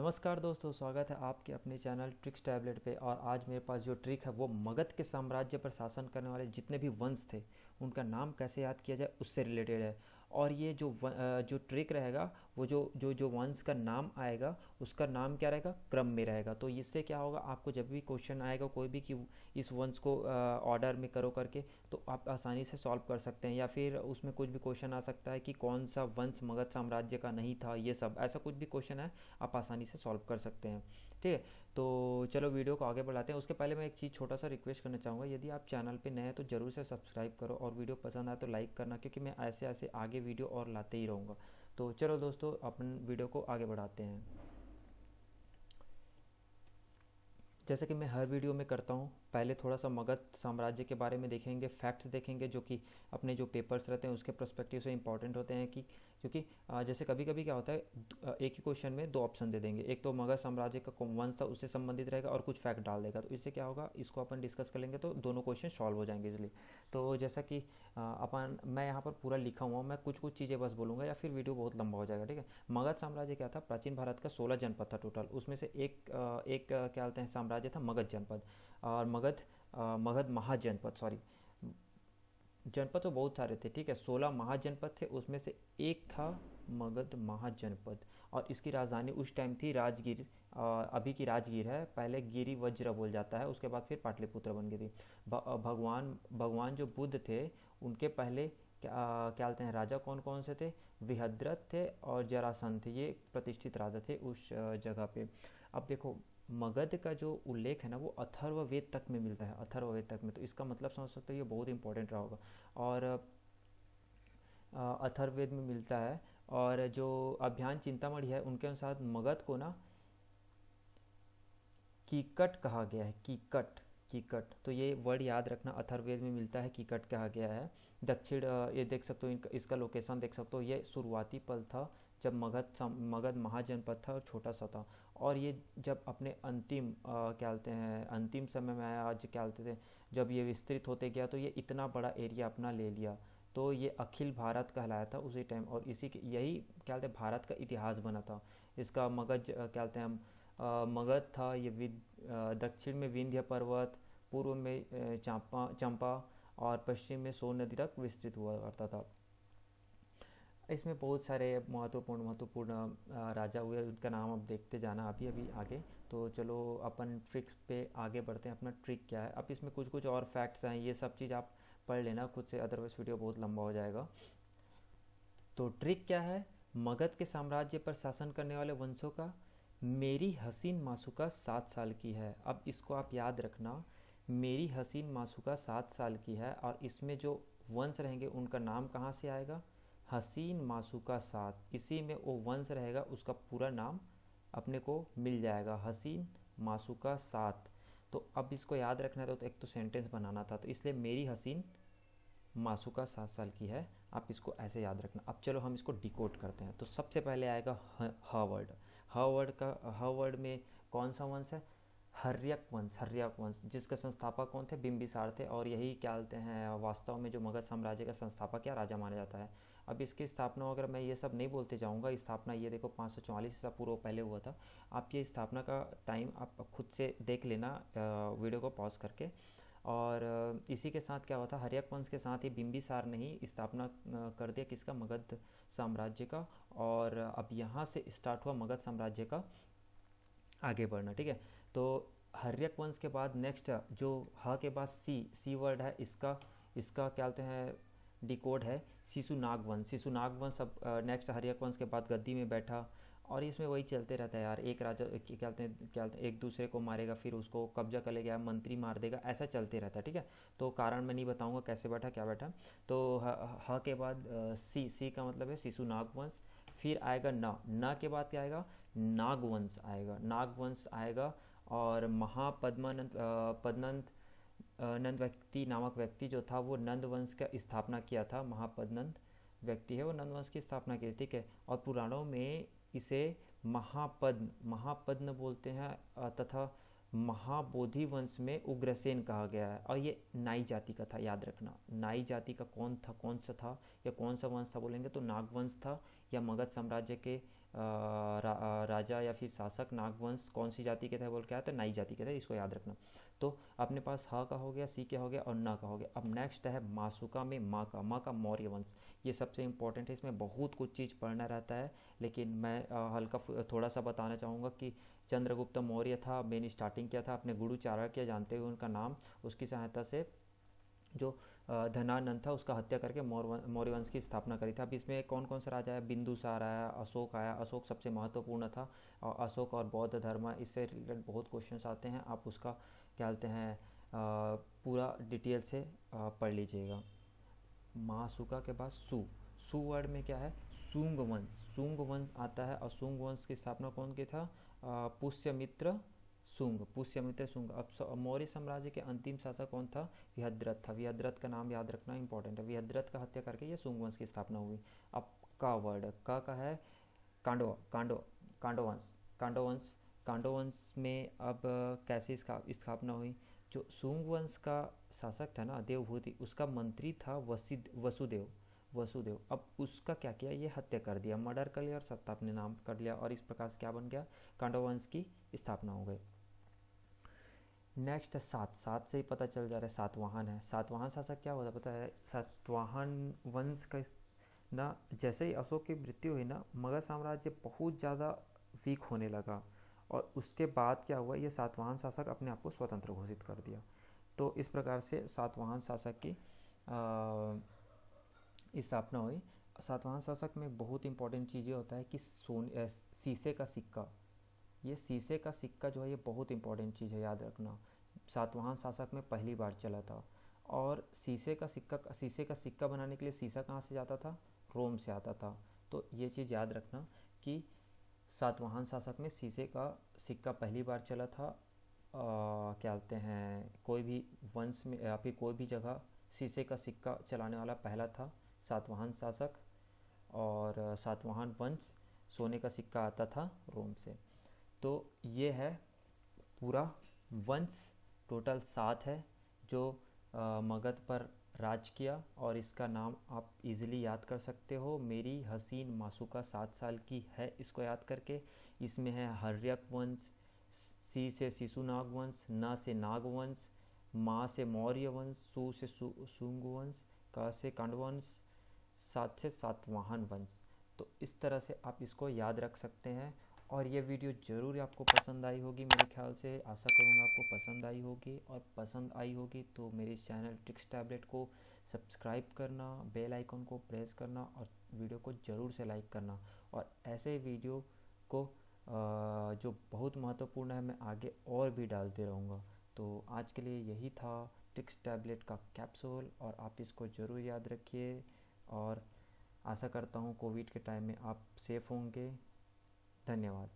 नमस्कार दोस्तों, स्वागत है आपके अपने चैनल ट्रिक्स टैबलेट पे। और आज मेरे पास जो ट्रिक है वो मगध के साम्राज्य पर शासन करने वाले जितने भी वंश थे उनका नाम कैसे याद किया जाए उससे रिलेटेड है। और ये जो ट्रिक रहेगा वो जो वंश का नाम आएगा उसका नाम क्या रहेगा, क्रम में रहेगा। तो इससे क्या होगा, आपको जब भी क्वेश्चन आएगा कोई भी कि इस वंश को ऑर्डर में करो करके, तो आप आसानी से सॉल्व कर सकते हैं। या फिर उसमें कुछ भी क्वेश्चन आ सकता है कि कौन सा वंश मगध साम्राज्य का नहीं था, ये सब ऐसा कुछ भी क्वेश्चन है आप आसानी से सॉल्व कर सकते हैं। ठीक है, तो चलो वीडियो को आगे बढ़ाते हैं। उसके पहले मैं एक चीज़ छोटा सा रिक्वेस्ट करना चाहूँगा, यदि आप चैनल पे नए हैं तो ज़रूर से सब्सक्राइब करो और वीडियो पसंद आए तो लाइक करना, क्योंकि मैं ऐसे ऐसे आगे वीडियो और लाते ही रहूँगा। तो चलो दोस्तों, अपन वीडियो को आगे बढ़ाते हैं। जैसे कि मैं हर वीडियो में करता हूँ, पहले थोड़ा सा मगध साम्राज्य के बारे में देखेंगे, फैक्ट्स देखेंगे जो कि अपने जो पेपर्स रहते हैं उसके पर्सपेक्टिव से इंपॉर्टेंट होते हैं। कि क्योंकि जैसे कभी कभी क्या होता है, एक ही क्वेश्चन में दो ऑप्शन दे देंगे, एक तो मगध साम्राज्य का कौन वंश था उससे संबंधित रहेगा और कुछ फैक्ट डाल देगा। तो इससे क्या होगा, इसको अपन डिस्कस कर लेंगे तो दोनों क्वेश्चन सॉल्व हो जाएंगे इसलिए। तो जैसा कि अपन मैं यहाँ पर पूरा लिखा हुआ हूँ, मैं कुछ कुछ चीज़ें बस बोलूँगा या फिर वीडियो बहुत लंबा हो जाएगा। ठीक है, मगध साम्राज्य क्या था, प्राचीन भारत का 16 जनपद था टोटल। उसमें से एक क्या बोलते हैं साम्राज्य था मगध जनपद। और मगध महाजनपद, सॉरी, जनपद तो बहुत सारे थे। ठीक है, 16 महाजनपद थे, उसमें से एक था मगध महाजनपद। और इसकी राजधानी उस टाइम थी राजगीर। अभी की राजगीर है, पहले गिरी वज्र बोल जाता है, उसके बाद फिर पाटलिपुत्र बन गई थी। भगवान भगवान जो बुद्ध थे उनके पहले क्या बोलते हैं राजा कौन कौन से थे, विहद्रथ थे और जरासंध थे, ये प्रतिष्ठित राजा थे उस जगह पे। अब देखो, मगध का जो उल्लेख है ना वो अथर्ववेद तक में मिलता है, अथर्ववेद तक में। तो इसका मतलब समझ सकते हो ये बहुत इंपॉर्टेंट रहा होगा। और अथर्ववेद में मिलता है। और जो अभियान चिंतामणि है उनके अनुसार मगध को ना कीकट कहा गया है, कीकट। कीकट, तो ये वर्ड याद रखना, अथर्ववेद में मिलता है, कीकट कहा गया है। दक्षिण ये देख सकते हो, इसका लोकेशन देख सकते हो, ये शुरुआती पल था जब मगध महाजनपद था और छोटा सा था। और ये जब अपने अंतिम क्या बोलते हैं अंतिम समय में आया, आज क्या बोलते थे, जब ये विस्तृत होते गया तो ये इतना बड़ा एरिया अपना ले लिया। तो ये अखिल भारत कहलाया था उसी टाइम। और इसी के यही क्या बोलते हैं भारत का इतिहास बना था। इसका मगध क्या बोलते हैं हम, मगध था ये दक्षिण में विंध्य पर्वत, पूर्व में चंपा और पश्चिम में सोन नदी तक विस्तृत हुआ करता था। इसमें बहुत सारे महत्वपूर्ण राजा हुए, उनका नाम अब देखते जाना अभी अभी आगे। तो चलो अपन ट्रिक्स पे आगे बढ़ते हैं। अपना ट्रिक क्या है, अब इसमें कुछ कुछ और फैक्ट्स हैं, ये सब चीज़ आप पढ़ लेना खुद से, अदरवाइज वीडियो बहुत लंबा हो जाएगा। तो ट्रिक क्या है, मगध के साम्राज्य पर शासन करने वाले वंशों का मेरी हसीन मासूका 7 साल की है। अब इसको आप याद रखना, मेरी हसीन मासूका 7 साल की है। और इसमें जो वंश रहेंगे उनका नाम कहाँ से आएगा, हसीन मासूका 7, इसी में वो वंश रहेगा, उसका पूरा नाम अपने को मिल जाएगा, हसीन मासूका 7। तो अब इसको याद रखना था तो एक तो सेंटेंस बनाना था, तो इसलिए मेरी हसीन मासूका 7 साल की है। आप इसको ऐसे याद रखना। अब चलो हम इसको डिकोड करते हैं। तो सबसे पहले आएगा ह वर्ड। ह वर्ड में कौन सा वंश है, हर्यक वंश। हर्यक वंश जिसके संस्थापक कौन थे, बिंबिसार थे। और यही क्या बोलते हैं वास्तव में जो मगध साम्राज्य का संस्थापक या राजा माना जाता है। अब इसकी स्थापना, अगर मैं ये सब नहीं बोलते जाऊँगा, स्थापना ये देखो 544 ईसा पूर्व पहले हुआ था। आप ये स्थापना का टाइम आप खुद से देख लेना वीडियो को पॉज करके। और इसी के साथ क्या हुआ था, हर्यक वंश के साथ ही बिंबिसार ने ही स्थापना कर दिया किसका, मगध साम्राज्य का। और अब यहाँ से स्टार्ट हुआ मगध साम्राज्य का आगे बढ़ना। ठीक है, तो हर्यक वंश के बाद नेक्स्ट जो ह के बाद सी वर्ड है, इसका इसका क्या बोलते हैं डिकोड है शिशुनाग वंश। शिशुनाग वंश अब नेक्स्ट हर्यक वंश के बाद गद्दी में बैठा। और इसमें वही चलते रहता है यार, एक राजा क्या बोलते हैं एक दूसरे को मारेगा, फिर उसको कब्जा कर लेगा, मंत्री मार देगा, ऐसा चलते रहता है। ठीक है, तो कारण मैं नहीं बताऊंगा कैसे बैठा क्या बैठा। तो ह के बाद सी का मतलब है शिशुनाग वंश। फिर आएगा न के बाद क्या आएगा, नागवंश आएगा, नागवंश आएगा। और महापद्मानंद पद्मनंद नंद व्यक्ति नामक व्यक्ति जो था वो नंद वंश का स्थापना किया था, महापद्मनंद व्यक्ति है वो नंद वंश की स्थापना की थी। ठीक है, और पुराणों में इसे महापद्म बोलते हैं तथा महाबोधि वंश में उग्रसेन कहा गया है। और ये नाई जाति का था, याद रखना। नाई जाति का कौन था, कौन सा था या कौन सा वंश था बोलेंगे तो नागवंश था, या मगध साम्राज्य के राजा या फिर शासक नागवंश कौन सी जाति के थे बोल के आया, तो नाई जाति के थे, इसको याद रखना। तो अपने पास ह का हो गया, सी का हो गया और न का हो गया। अब नेक्स्ट है मासुका में माँ का मौर्य वंश। ये सबसे इम्पोर्टेंट है, इसमें बहुत कुछ चीज़ पढ़ना रहता है, लेकिन मैं थोड़ा सा बताना चाहूँगा कि चंद्रगुप्त मौर्य था, मैंने स्टार्टिंग किया था अपने गुरु चाणक्य, जानते हुए उनका नाम, उसकी सहायता से जो धनानंद था उसका हत्या करके मौर्य वंश की स्थापना करी थी। अब इसमें कौन कौन सा राजा है, बिंदुसार आया, अशोक आया, अशोक सबसे महत्वपूर्ण था, और अशोक और बौद्ध धर्म, इससे रिलेटेड बहुत क्वेश्चंस आते हैं, आप उसका क्या बोलते हैं पूरा डिटेल से पढ़ लीजिएगा। मासुका के बाद सु वर्ड में क्या है, सुंग वंश आता है, और सुंग वंश की स्थापना कौन की था, पुष्यमित्र सुंग। अब मौर्य साम्राज्य के अंतिम शासक कौन था, विहद्रथ था। विहद्रथ का नाम याद रखना इंपॉर्टेंट है, विहद्रथ का हत्या करके ये सुंग वंश की स्थापना हुई। अब का वर्ड का है कांडो कांडो कांडोवंश कांडोवंश कांडोवंश में अब कैसे इसका स्थापना हुई, जो सुंग वंश का शासक था ना देवभूति, उसका मंत्री था वसुदेव। अब उसका क्या किया, ये हत्या कर दिया, मर्डर कर लिया और सत्ता अपने नाम कर लिया, और इस प्रकार से क्या बन गया, कांडव वंश की स्थापना हो गई। नेक्स्ट है सात से ही पता चल जा रहा है सातवाहन है। सातवाहन शासक क्या होता पता है, सातवाहन वंश का ना जैसे ही अशोक की मृत्यु हुई ना, मगध साम्राज्य बहुत ज़्यादा वीक होने लगा, और उसके बाद क्या हुआ, ये सातवाहन शासक अपने आप को स्वतंत्र घोषित कर दिया। तो इस प्रकार से सातवाहन शासक की स्थापना हुई। सातवाहन शासक में बहुत इंपॉर्टेंट चीज़ें होता है कि शीशे का सिक्का, ये शीशे का सिक्का जो है ये बहुत इंपॉर्टेंट चीज़ है, याद रखना। सातवाहन शासक में पहली बार चला था, और शीशे का सिक्का बनाने के लिए शीशा कहाँ से जाता था, रोम से आता था। तो ये चीज़ याद रखना कि सातवाहन शासक में शीशे का सिक्का पहली बार चला था। क्या बोलते हैं, कोई भी वंश में या फिर कोई भी जगह शीशे का सिक्का चलाने वाला पहला था सातवाहन शासक, और सातवाहन वंश सोने का सिक्का आता था रोम से। तो ये है पूरा वंश, टोटल 7 है जो मगध पर राज किया, और इसका नाम आप इजीली याद कर सकते हो, मेरी हसीन मासूका 7 साल की है, इसको याद करके। इसमें है हर्यक वंश, सी से शिशुनाग वंश, न से नागवंश, माँ से मौर्य वंश, सु से सुंग वंश, का से कांडवंश, सात से सातवाहन वंश। तो इस तरह से आप इसको याद रख सकते हैं, और ये वीडियो ज़रूर आपको पसंद आई होगी, मेरे ख्याल से आशा करूँगा आपको पसंद आई होगी, और पसंद आई होगी तो मेरे इस चैनल ट्रिक्स टैबलेट को सब्सक्राइब करना, बेल आइकन को प्रेस करना, और वीडियो को ज़रूर से लाइक करना। और ऐसे वीडियो को जो बहुत महत्वपूर्ण है मैं आगे और भी डालते रहूँगा। तो आज के लिए यही था ट्रिक्स टैबलेट का कैप्सूल, और आप इसको ज़रूर याद रखिए, और आशा करता हूँ कोविड के टाइम में आप सेफ़ होंगे। धन्यवाद।